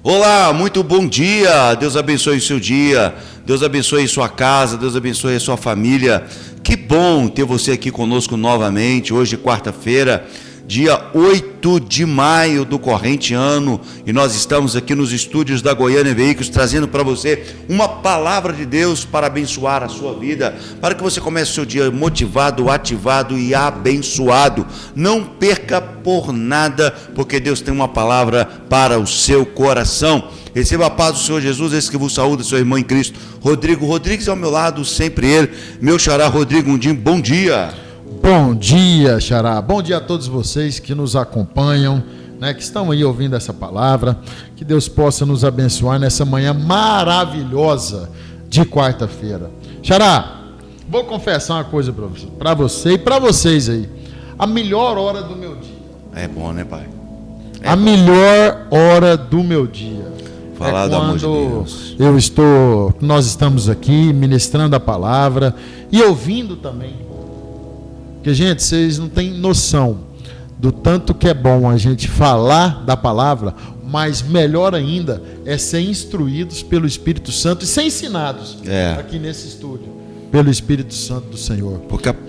Olá, muito bom dia, Deus abençoe o seu dia, Deus abençoe sua casa, Deus abençoe a sua família. Que bom ter você aqui conosco novamente, hoje quarta-feira, dia 8 de maio do corrente ano, e nós estamos aqui nos estúdios da Goiânia Veículos, trazendo para você uma palavra de Deus para abençoar a sua vida, para que você comece o seu dia motivado, ativado e abençoado. Não perca por nada, porque Deus tem uma palavra para o seu coração. Receba a paz do Senhor Jesus, esse que vos saúda, seu irmão em Cristo, Rodrigo Rodrigues ao meu lado, sempre ele, meu xará Rodrigo Mundim, bom dia. Bom dia, xará, bom dia a todos vocês que nos acompanham, né, que estão aí ouvindo essa palavra, que Deus possa nos abençoar nessa manhã maravilhosa de quarta-feira. Xará, vou confessar uma coisa para você e para vocês aí, a melhor hora do meu dia. É bom, né, pai? Melhor hora do meu dia. Falar do amor de Deus. Nós estamos aqui ministrando a palavra e ouvindo também. Porque, gente, vocês não têm noção do tanto que é bom a gente falar da palavra, mas melhor ainda é ser instruídos pelo Espírito Santo e ser ensinados aqui nesse estúdio pelo Espírito Santo do Senhor.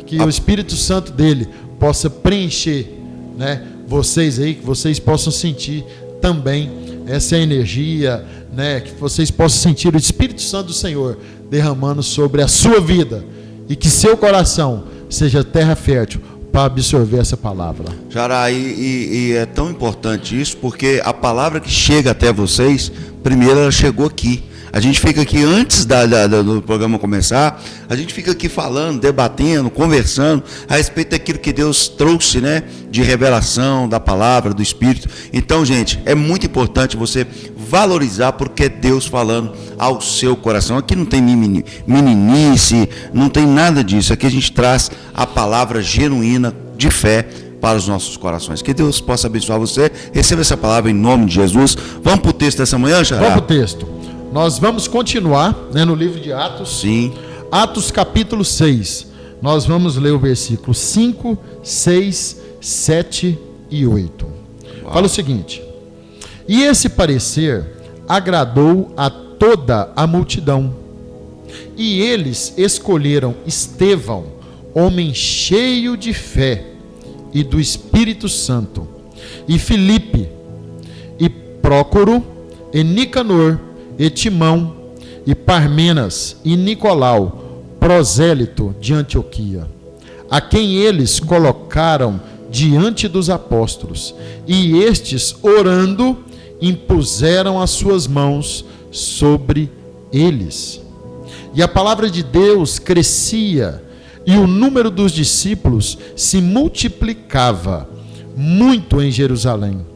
Que o Espírito Santo dele possa preencher, né, vocês aí, que vocês possam sentir também essa energia, né, que vocês possam sentir o Espírito Santo do Senhor derramando sobre a sua vida e que seu coração seja terra fértil para absorver essa palavra. Xará, e é tão importante isso, porque a palavra que chega até vocês, primeiro ela chegou aqui. A gente fica aqui antes do programa começar, a gente fica aqui falando, debatendo, conversando a respeito daquilo que Deus trouxe, né, de revelação da palavra, do Espírito. Então, gente, é muito importante você valorizar porque é Deus falando ao seu coração. Aqui não tem meninice, não tem nada disso. Aqui a gente traz a palavra genuína de fé para os nossos corações. Que Deus possa abençoar você. Receba essa palavra em nome de Jesus. Vamos para o texto dessa manhã, Xará? Vamos para o texto. Nós vamos continuar, né, no livro de Atos. Sim. Atos capítulo 6. Nós vamos ler o versículo 5, 6, 7 e 8. Uau. Fala o seguinte: e esse parecer agradou a toda a multidão, e eles escolheram Estevão, homem cheio de fé e do Espírito Santo, e Filipe, e Prócoro, e Nicanor, e Timão, e Parmenas, e Nicolau, prosélito de Antioquia, a quem eles colocaram diante dos apóstolos, e estes, orando, impuseram as suas mãos sobre eles. E a palavra de Deus crescia, e o número dos discípulos se multiplicava muito em Jerusalém.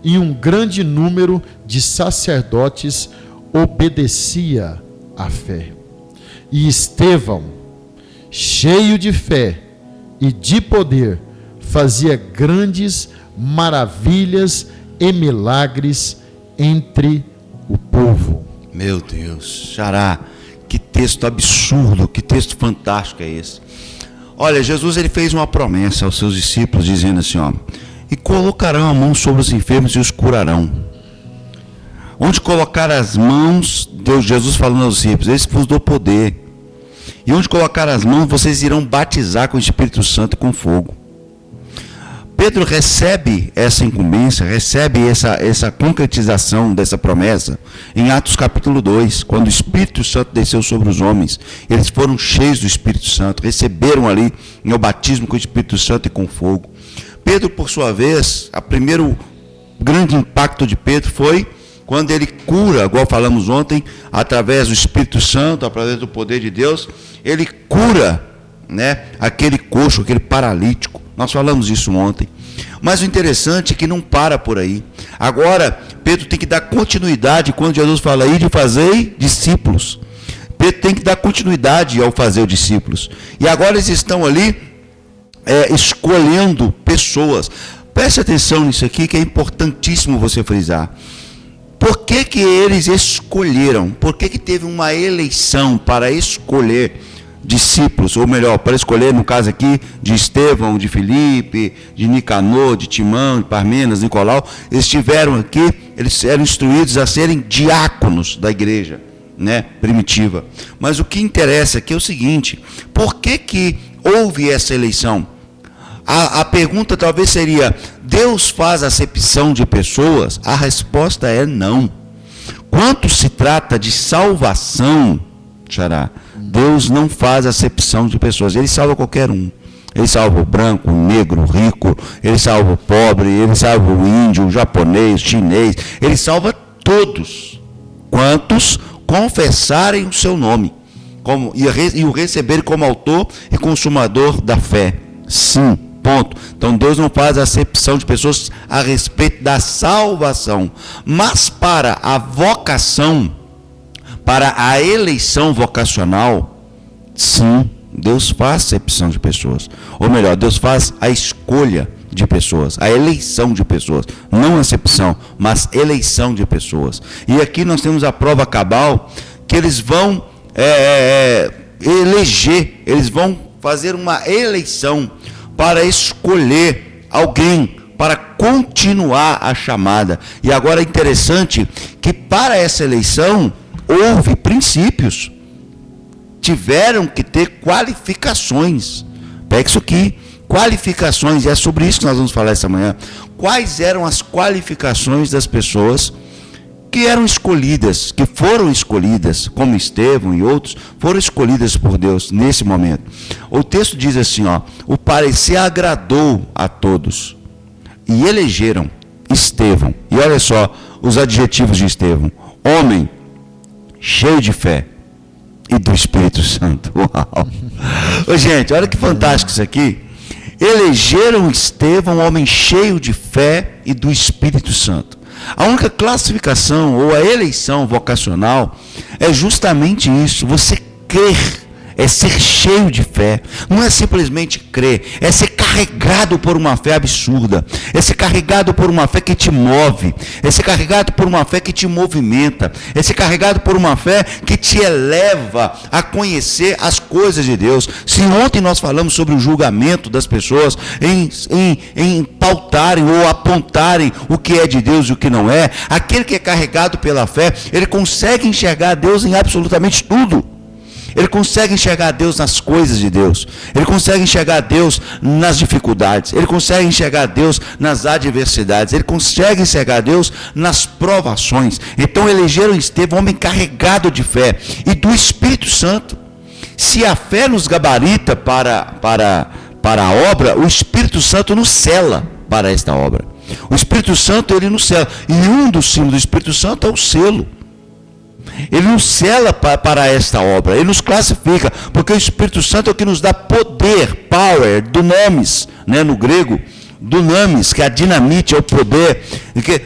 E um grande número de sacerdotes obedecia à fé. E Estevão, cheio de fé e de poder, fazia grandes maravilhas e milagres entre o povo. Meu Deus, Xará, que texto absurdo, que texto fantástico é esse. Olha, Jesus ele fez uma promessa aos seus discípulos, dizendo assim, ó: e colocarão a mão sobre os enfermos e os curarão. Onde colocar as mãos, Jesus falando aos discípulos, esse vos dou poder. E onde colocar as mãos, vocês irão batizar com o Espírito Santo e com fogo. Pedro recebe essa incumbência, recebe essa concretização dessa promessa em Atos capítulo 2, quando o Espírito Santo desceu sobre os homens. Eles foram cheios do Espírito Santo, receberam ali o batismo com o Espírito Santo e com fogo. Pedro, por sua vez, o primeiro grande impacto de Pedro foi quando ele cura, igual falamos ontem, através do Espírito Santo, através do poder de Deus, ele cura, né, aquele coxo, aquele paralítico. Nós falamos isso ontem. Mas o interessante é que não para por aí. Agora, Pedro tem que dar continuidade quando Jesus fala aí de fazer discípulos. Pedro tem que dar continuidade ao fazer os discípulos. E agora eles estão ali escolhendo pessoas. Preste atenção nisso aqui, que é importantíssimo você frisar. Por que que eles escolheram? Por que que teve uma eleição para escolher discípulos? Ou melhor, para escolher, no caso aqui, de Estevão, de Filipe, de Nicanor, de Timão, de Parmenas, Nicolau. Eles tiveram aqui eles eram instruídos a serem diáconos da igreja, né, primitiva. Mas o que interessa aqui é o seguinte: por que houve essa eleição? A pergunta talvez seria: Deus faz acepção de pessoas? A resposta é não. Quanto se trata de salvação, Xará, Deus não faz acepção de pessoas. Ele salva qualquer um. Ele salva o branco, o negro, o rico. Ele salva o pobre. Ele salva o índio, o japonês, o chinês. Ele salva todos quantos confessarem o seu nome e o receberem como autor e consumador da fé. Sim. Ponto. Então Deus não faz acepção de pessoas a respeito da salvação, mas para a vocação, para a eleição vocacional, sim, Deus faz acepção de pessoas. Ou melhor, Deus faz a escolha de pessoas, a eleição de pessoas, não acepção, mas eleição de pessoas. E aqui nós temos a prova cabal que eles vão eleger, eles vão fazer uma eleição para escolher alguém para continuar a chamada. E agora é interessante que para essa eleição houve princípios, tiveram que ter qualificações. Pega isso aqui, qualificações, e é sobre isso que nós vamos falar essa manhã. Quais eram as qualificações das pessoas que eram escolhidas, que foram escolhidas, como Estevão e outros, foram escolhidas por Deus nesse momento. O texto diz assim, o parecer agradou a todos e elegeram Estevão. E olha só os adjetivos de Estevão: homem cheio de fé e do Espírito Santo. Uau! Ô, gente, olha que fantástico isso aqui. Elegeram Estevão, homem cheio de fé e do Espírito Santo. A única classificação ou a eleição vocacional é justamente isso: você crer, é ser cheio de fé. Não é simplesmente crer, é ser carregado por uma fé absurda, é ser carregado por uma fé que te move, é ser carregado por uma fé que te movimenta, é ser carregado por uma fé que te eleva a conhecer as coisas de Deus. Se ontem nós falamos sobre o julgamento das pessoas em pautarem ou apontarem o que é de Deus e o que não é, aquele que é carregado pela fé, ele consegue enxergar Deus em absolutamente tudo. Ele consegue enxergar Deus nas coisas de Deus. Ele consegue enxergar Deus nas dificuldades. Ele consegue enxergar Deus nas adversidades. Ele consegue enxergar Deus nas provações. Então elegeram Estevão, homem carregado de fé e do Espírito Santo. Se a fé nos gabarita para a obra, o Espírito Santo nos sela para esta obra. O Espírito Santo, ele nos sela. E um dos símbolos do Espírito Santo é o selo. Ele nos sela para esta obra, ele nos classifica, porque o Espírito Santo é o que nos dá poder, power, dunamis, né, no grego, dunamis, que é a dinamite, é o poder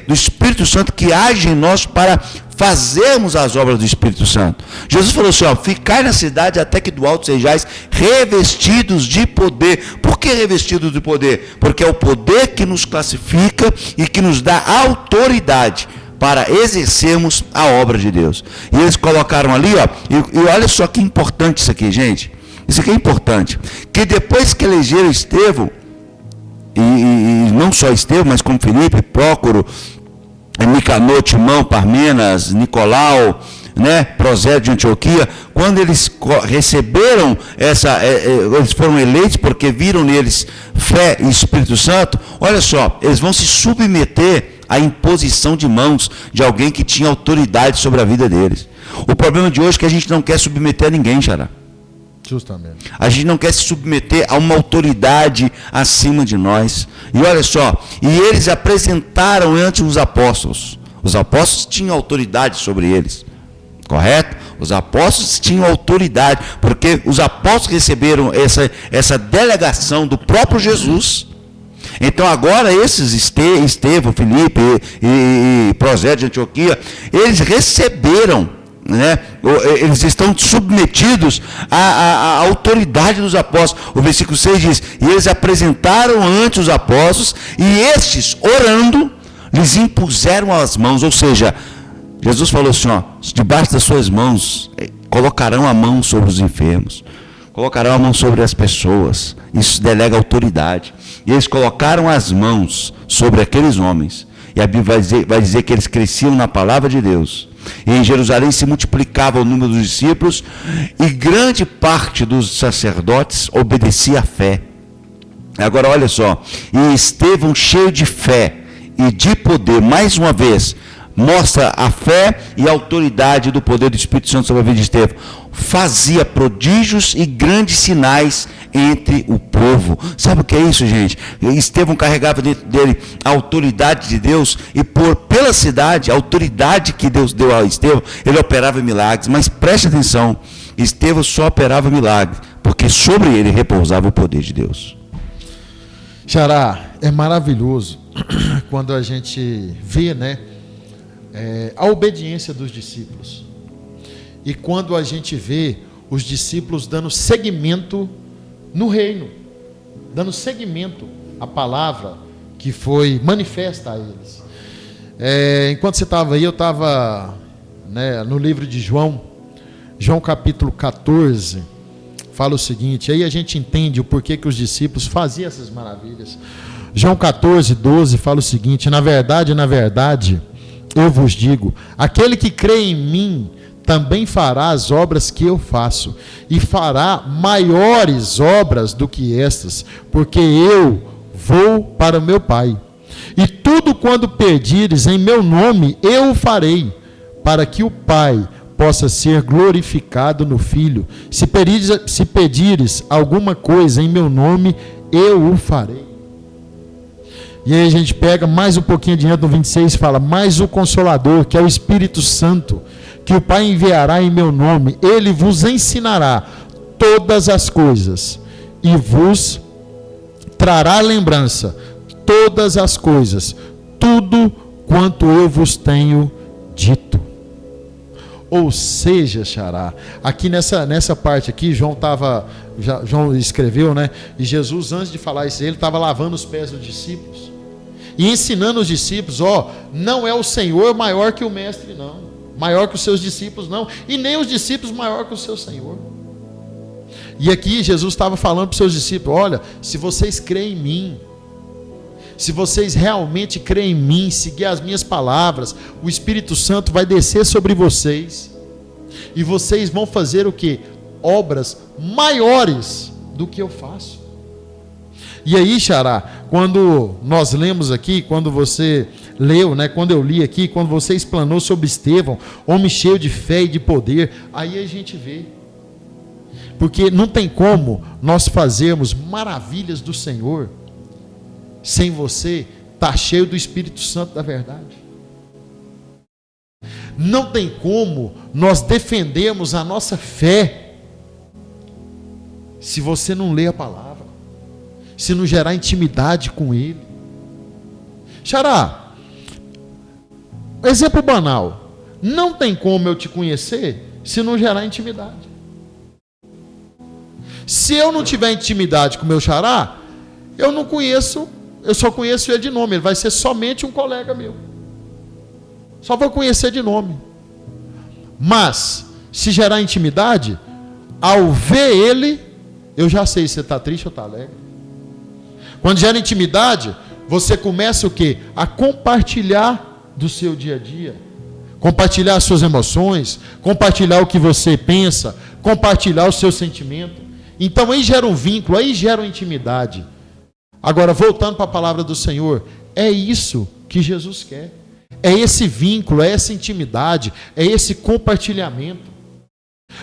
do Espírito Santo que age em nós para fazermos as obras do Espírito Santo. Jesus falou assim, ficai na cidade até que do alto sejais revestidos de poder. Por que revestidos de poder? Porque é o poder que nos classifica e que nos dá autoridade para exercermos a obra de Deus. E eles colocaram ali, e olha só que importante isso aqui, gente. Isso aqui é importante. Que depois que elegeram Estevão, e não só Estevão, mas como Filipe, Prócoro, Nicanor, Timão, Parmenas, Nicolau, né, Prosélio de Antioquia, quando eles receberam eles foram eleitos porque viram neles fé e Espírito Santo, olha só, eles vão se submeter à imposição de mãos de alguém que tinha autoridade sobre a vida deles. O problema de hoje é que a gente não quer submeter a ninguém, Xará. Justamente. A gente não quer se submeter a uma autoridade acima de nós. E olha só, e eles apresentaram ante os apóstolos. Os apóstolos tinham autoridade sobre eles. Correto? Os apóstolos tinham autoridade, porque os apóstolos receberam essa delegação do próprio Jesus. Então agora esses Estevão, Filipe e Prosélio de Antioquia, eles receberam, né, eles estão submetidos à autoridade dos apóstolos. O versículo 6 diz, e eles apresentaram ante os apóstolos, e estes, orando, lhes impuseram as mãos. Ou seja, Jesus falou assim, debaixo das suas mãos, colocarão a mão sobre os enfermos, colocarão a mão sobre as pessoas. Isso delega autoridade. E eles colocaram as mãos sobre aqueles homens, E a Bíblia vai dizer que eles cresciam na palavra de Deus. E em Jerusalém se multiplicava o número dos discípulos, e grande parte dos sacerdotes obedecia à fé. Agora olha só, e Estevão, cheio de fé e de poder, mais uma vez, mostra a fé e a autoridade do poder do Espírito Santo sobre a vida de Estevão. Fazia prodígios e grandes sinais entre o povo. Sabe o que é isso, gente? Estevão carregava dentro dele a autoridade de Deus, e pela cidade, a autoridade que Deus deu a Estevão, ele operava milagres. Mas preste atenção, Estevão só operava milagres porque sobre ele repousava o poder de Deus. Xará, é maravilhoso quando a gente vê, né, a obediência dos discípulos. E quando a gente vê os discípulos dando seguimento no reino, dando seguimento à palavra que foi manifesta a eles. Enquanto você estava aí, eu estava, né, no livro de João capítulo 14, fala o seguinte, aí a gente entende o porquê que os discípulos faziam essas maravilhas. João 14, 12 fala o seguinte: na verdade, eu vos digo, aquele que crê em mim também fará as obras que eu faço, e fará maiores obras do que estas, porque eu vou para o meu Pai. E tudo quando pedires em meu nome, eu o farei, para que o Pai possa ser glorificado no Filho. Se pedires alguma coisa em meu nome, eu o farei. E aí a gente pega mais um pouquinho adiante no 26 e fala: mas o Consolador, que é o Espírito Santo, que o Pai enviará em meu nome, ele vos ensinará todas as coisas e vos trará lembrança todas as coisas, tudo quanto eu vos tenho dito. Ou seja, Xará, aqui nessa parte aqui, João escreveu, né? E Jesus, antes de falar isso, ele estava lavando os pés dos discípulos e ensinando os discípulos: não é o Senhor maior que o mestre, não, maior que os seus discípulos, não, e nem os discípulos maior que o seu Senhor. E aqui Jesus estava falando para os seus discípulos: olha, se vocês creem em mim, se vocês realmente creem em mim, seguir as minhas palavras, o Espírito Santo vai descer sobre vocês, e vocês vão fazer o quê? Obras maiores do que eu faço. E aí, Xará, quando nós lemos aqui, quando você leu, né, quando eu li aqui, quando você explanou sobre Estevão, homem cheio de fé e de poder, aí a gente vê. Porque não tem como nós fazermos maravilhas do Senhor sem você estar cheio do Espírito Santo da verdade. Não tem como nós defendermos a nossa fé se você não lê a palavra, se não gerar intimidade com Ele. Xará, exemplo banal: não tem como eu te conhecer se não gerar intimidade. Se eu não tiver intimidade com o meu xará, eu não conheço, eu só conheço ele de nome, ele vai ser somente um colega meu, só vou conhecer de nome. Mas se gerar intimidade, ao ver ele, eu já sei se você está triste ou está alegre. Quando gera intimidade, você começa o quê? A compartilhar do seu dia a dia, compartilhar as suas emoções, compartilhar o que você pensa, compartilhar o seu sentimento. Então aí gera um vínculo, aí gera uma intimidade. Agora, voltando para a palavra do Senhor, é isso que Jesus quer. É esse vínculo, é essa intimidade, é esse compartilhamento.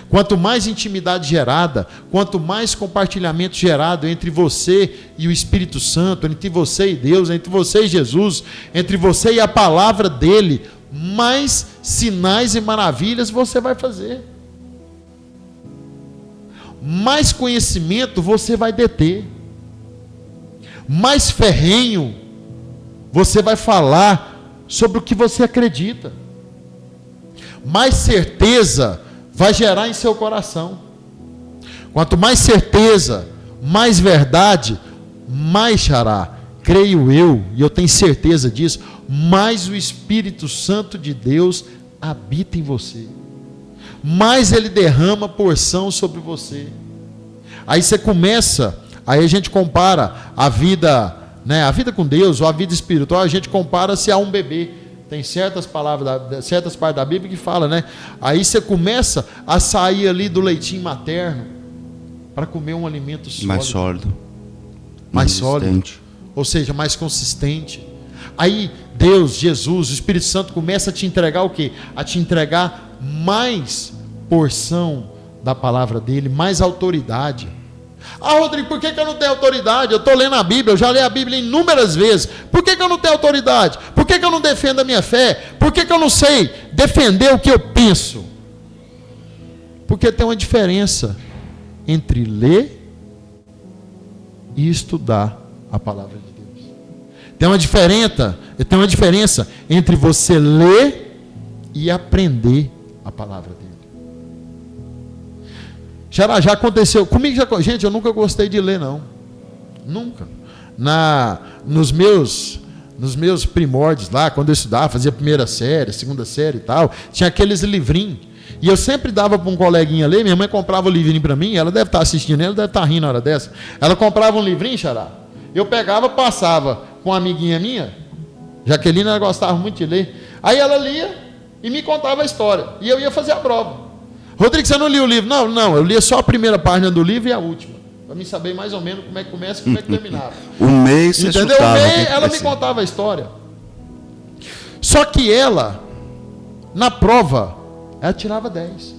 Quanto mais intimidade gerada, quanto mais compartilhamento gerado entre você e o Espírito Santo, entre você e Deus, entre você e Jesus, entre você e a palavra dele, mais sinais e maravilhas você vai fazer. Mais conhecimento você vai deter. Mais ferrenho você vai falar sobre o que você acredita. Mais certeza vai gerar em seu coração. Quanto mais certeza, mais verdade, mais, Xará, creio eu, e eu tenho certeza disso, mais o Espírito Santo de Deus habita em você, mais ele derrama porção sobre você. Aí você começa, aí a gente compara a vida né, a vida com Deus, ou a vida espiritual, a gente compara-se a um bebê. Tem certas palavras, certas partes da Bíblia que fala, né? Aí você começa a sair ali do leitinho materno para comer um alimento sólido. Mais sólido. Mais sólido. Ou seja, mais consistente. Aí Deus, Jesus, o Espírito Santo começa a te entregar o quê? A te entregar mais porção da palavra dele, mais autoridade. Ah, Rodrigo, por que eu não tenho autoridade? Eu estou lendo a Bíblia, eu já li a Bíblia inúmeras vezes. Por que eu não tenho autoridade? Por que eu não defendo a minha fé? Por que eu não sei defender o que eu penso? Porque tem uma diferença entre ler e estudar a palavra de Deus. Tem uma diferença entre você ler e aprender a palavra dele. Já aconteceu comigo, gente, eu nunca gostei de ler, não. Nunca. Nos meus primórdios lá, quando eu estudava, fazia primeira série, segunda série e tal, tinha aqueles livrinhos. E eu sempre dava para um coleguinha ler. Minha mãe comprava o livrinho para mim, ela deve estar assistindo, ela deve estar rindo na hora dessa. Ela comprava um livrinho, Xará. Eu pegava, passava com uma amiguinha minha, Jaqueline, ela gostava muito de ler. Aí ela lia e me contava a história. E eu ia fazer a prova. Rodrigo, você não lia o livro? Não, eu lia só a primeira página do livro e a última. Para mim saber mais ou menos como é que começa e como é que terminava. O mês você entendeu? chutava, O mês ela me contava a história. Só que ela, na prova, ela tirava 10.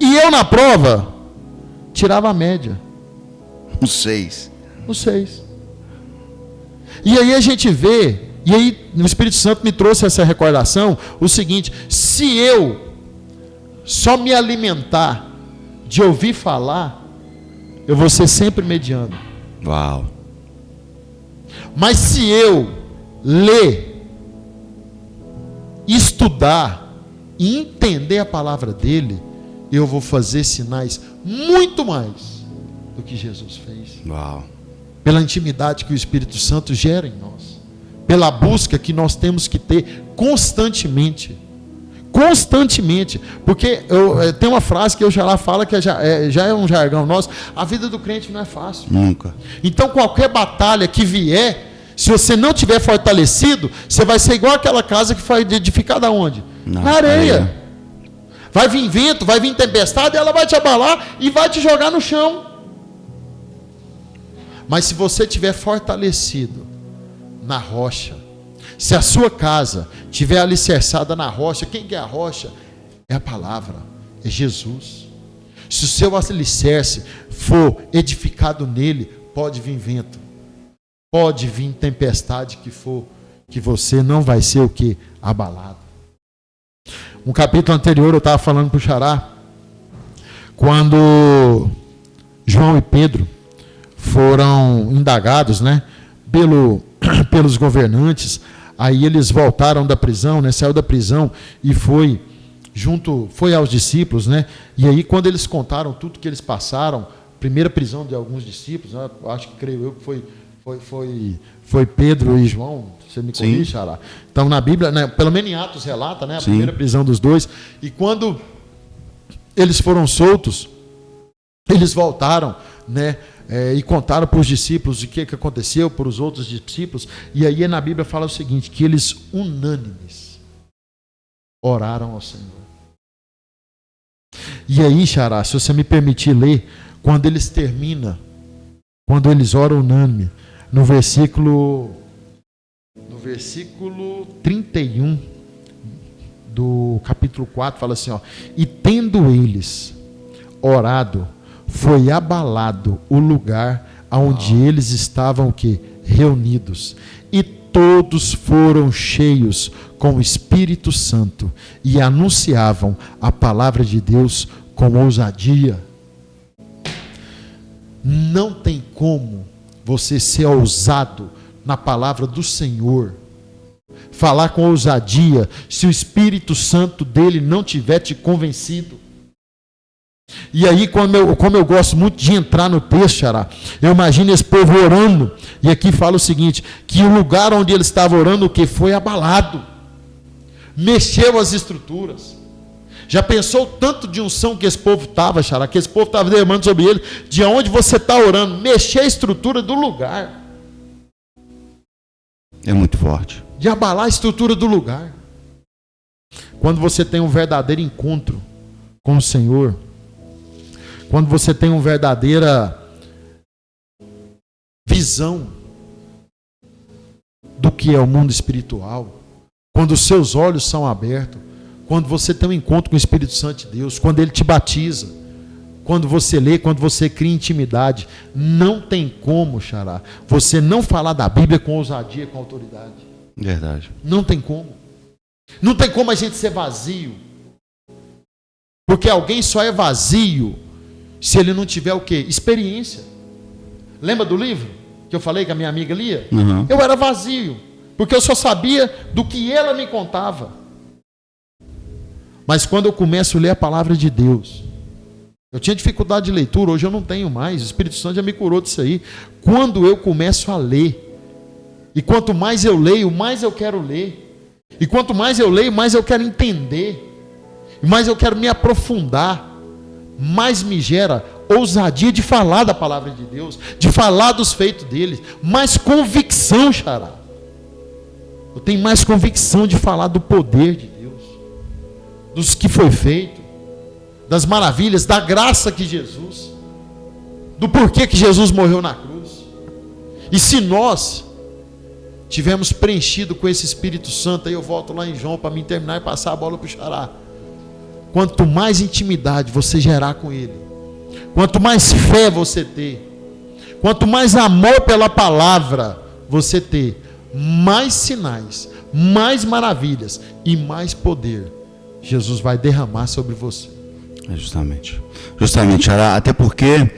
E eu na prova, tirava a média. Os 6. Os 6. E aí a gente vê, e aí o Espírito Santo me trouxe essa recordação, o seguinte: se eu só me alimentar de ouvir falar, eu vou ser sempre mediano. Uau. Mas se eu ler, estudar e entender a palavra dele, eu vou fazer sinais muito mais do que Jesus fez. Uau. Pela intimidade que o Espírito Santo gera em nós, pela busca que nós temos que ter constantemente, porque tem uma frase que eu já lá falo que já é um jargão nosso: a vida do crente não é fácil. Nunca. Então qualquer batalha que vier, se você não tiver fortalecido, você vai ser igual aquela casa que foi edificada onde? Na areia. Vai vir vento, vai vir tempestade, ela vai te abalar e vai te jogar no chão. Mas se você tiver fortalecido na rocha, se a sua casa estiver alicerçada na rocha, quem que é a rocha? É a palavra, é Jesus. Se o seu alicerce for edificado nele, pode vir vento, pode vir tempestade que for, que você não vai ser o que? Abalado. Um capítulo anterior eu estava falando para o Xará, quando João e Pedro foram indagados, né, pelos governantes. Aí eles voltaram da prisão, né, saiu da prisão e foi aos discípulos, né? E aí quando eles contaram tudo que eles passaram, primeira prisão de alguns discípulos, né, creio eu que foi Pedro e João, você me corrige, Xará. Então na Bíblia, né, pelo menos em Atos relata, né, a primeira prisão dos dois. E quando eles foram soltos, eles voltaram, né, e contaram para os discípulos o que aconteceu, para os outros discípulos. E aí na Bíblia fala o seguinte: que eles unânimes oraram ao Senhor. E aí, Xará, se você me permitir ler, quando eles oram unânime, no versículo 31 do capítulo 4, fala assim, ó: e tendo eles orado, foi abalado o lugar onde eles estavam o quê? Reunidos, e todos foram cheios com o Espírito Santo e anunciavam a palavra de Deus com ousadia. Não tem como você ser ousado na palavra do Senhor, falar com ousadia, se o Espírito Santo dele não tiver te convencido. E aí, como eu gosto muito de entrar no texto, Xará, eu imagino esse povo orando, e aqui fala o seguinte: que o lugar onde ele estava orando, o que foi abalado, mexeu as estruturas. Já pensou o tanto de unção que esse povo estava, Xará? Que esse povo estava derramando sobre ele, de onde você está orando, mexer a estrutura do lugar. É muito forte. De abalar a estrutura do lugar. Quando você tem um verdadeiro encontro com o Senhor, quando você tem uma verdadeira visão do que é o mundo espiritual, quando os seus olhos são abertos, quando você tem um encontro com o Espírito Santo de Deus, quando Ele te batiza, quando você lê, quando você cria intimidade, não tem como, Xará, você não falar da Bíblia com ousadia, com autoridade. Verdade. Não tem como. Não tem como a gente ser vazio. Porque alguém só é vazio se ele não tiver o quê? Experiência. Lembra do livro que eu falei que a minha amiga lia? Uhum. Eu era vazio, porque eu só sabia do que ela me contava. Mas quando eu começo a ler a palavra de Deus, eu tinha dificuldade de leitura, hoje eu não tenho mais, o Espírito Santo já me curou disso aí. Quando eu começo a ler, e quanto mais eu leio, mais eu quero ler, e quanto mais eu leio, mais eu quero entender, e mais eu quero me aprofundar, mais me gera ousadia de falar da palavra de Deus, de falar dos feitos dele, mais convicção, Xará. Eu tenho mais convicção de falar do poder de Deus, dos que foi feito, das maravilhas, da graça que Jesus, do porquê que Jesus morreu na cruz. E se nós tivermos preenchido com esse Espírito Santo, aí eu volto lá em João para me terminar e passar a bola para o Xará. Quanto mais intimidade você gerar com Ele, quanto mais fé você ter, quanto mais amor pela palavra você ter, mais sinais, mais maravilhas e mais poder Jesus vai derramar sobre você. Justamente, Xará, até porque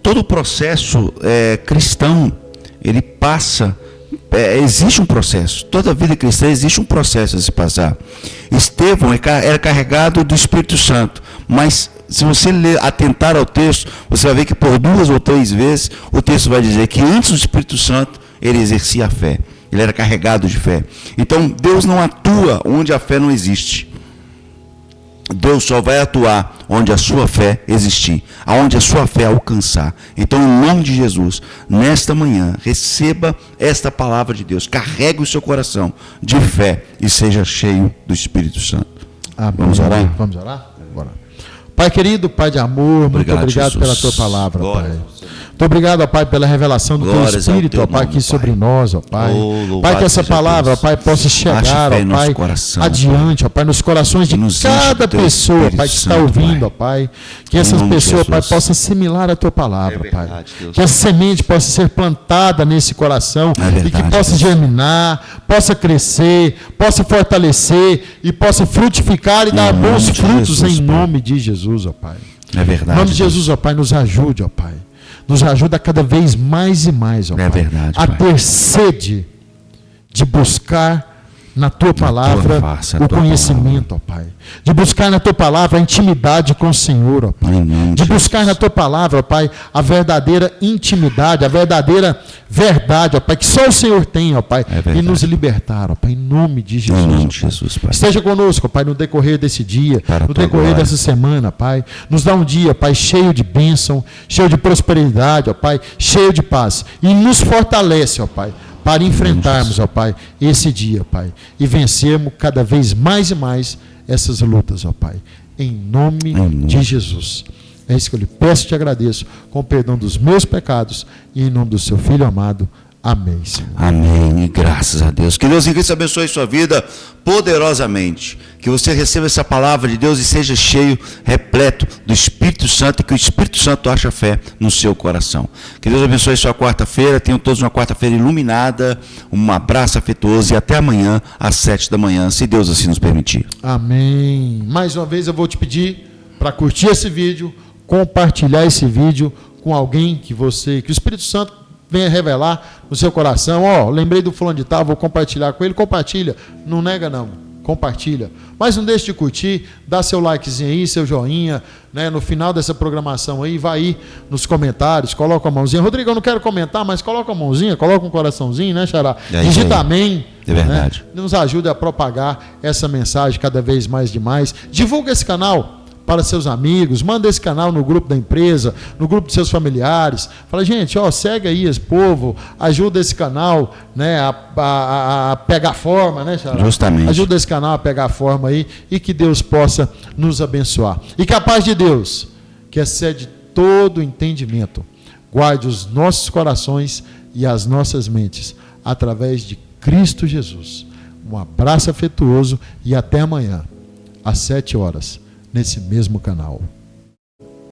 todo o processo cristão, ele passa, existe um processo, toda a vida cristã existe um processo a se passar. Estevão era carregado do Espírito Santo, mas se você atentar ao texto, você vai ver que por 2 ou 3 vezes o texto vai dizer que antes do Espírito Santo ele exercia a fé, ele era carregado de fé. Então Deus não atua onde a fé não existe. Deus só vai atuar onde a sua fé existir, aonde a sua fé alcançar. Então, em nome de Jesus, nesta manhã, receba esta palavra de Deus, carregue o seu coração de fé e seja cheio do Espírito Santo. Amém. Vamos orar? Vamos orar? Bora. Pai querido, Pai de amor, muito obrigado pela tua palavra, Glória. Pai. Muito obrigado, ó Pai, pela revelação do teu Espírito, ó Pai, aqui sobre nós, ó Pai. Pai, que essa palavra, ó Pai, possa chegar, ó Pai, adiante, ó Pai, nos corações de cada pessoa, Pai, que está ouvindo, ó Pai. Que essas pessoas, Pai, possam assimilar a tua palavra, Pai. Que essa semente possa ser plantada nesse coração e que possa germinar, possa crescer, possa fortalecer e possa frutificar e dar bons frutos em nome de Jesus, ó Pai. É verdade. Em nome de Jesus, ó Pai, nos ajude, ó Pai. Nos ajuda cada vez mais e mais, ó Pai, verdade, a Pai. ter sede de buscar na tua palavra o conhecimento, ó Pai. De buscar na tua palavra a intimidade com o Senhor, ó Pai. De buscar na tua palavra, ó Pai, a verdadeira intimidade, a verdadeira verdade, ó Pai, que só o Senhor tem, ó Pai, e nos libertar, ó Pai, em nome de Jesus. Em nome ó de Pai. Jesus, Pai. Esteja conosco, ó Pai, no decorrer desse dia, no decorrer dessa semana, Pai. Nos dá um dia, Pai, cheio de bênção, cheio de prosperidade, ó Pai, cheio de paz. E nos fortalece, ó Pai, para enfrentarmos, ó Pai, esse dia, Pai, e vencermos cada vez mais e mais essas lutas, ó Pai, em nome de Jesus. É isso que eu lhe peço e te agradeço, com o perdão dos meus pecados e em nome do seu Filho amado. Amém, Senhor. Amém, e graças a Deus. Que Deus em Cristo abençoe sua vida poderosamente. Que você receba essa palavra de Deus e seja cheio, repleto do Espírito Santo, e que o Espírito Santo ache fé no seu coração. Que Deus abençoe sua quarta-feira. Tenham todos uma quarta-feira iluminada. Um abraço afetuoso e até amanhã às 7 da manhã, se Deus assim nos permitir. Amém. Mais uma vez eu vou te pedir para curtir esse vídeo, compartilhar esse vídeo com alguém que o Espírito Santo venha revelar no seu coração. Lembrei do fulano de tal, vou compartilhar com ele. Compartilha, não nega não. compartilha. Mas não deixe de curtir, dá seu likezinho aí, seu joinha, né? No final dessa programação aí, vai aí nos comentários, coloca a mãozinha. Rodrigo, eu não quero comentar, mas coloca a mãozinha, coloca um coraçãozinho, né, Xará? Digita amém. É verdade. Né? Nos ajuda a propagar essa mensagem cada vez mais demais. Divulga esse canal para seus amigos, manda esse canal no grupo da empresa, no grupo de seus familiares. Fala, gente, ó, segue aí esse povo, ajuda esse canal, né, a pegar forma, né, Xará? Justamente. Ajuda esse canal a pegar forma aí e que Deus possa nos abençoar. E que a paz de Deus, que excede todo entendimento, guarde os nossos corações e as nossas mentes, através de Cristo Jesus. Um abraço afetuoso e até amanhã, às 7 horas. Nesse mesmo canal.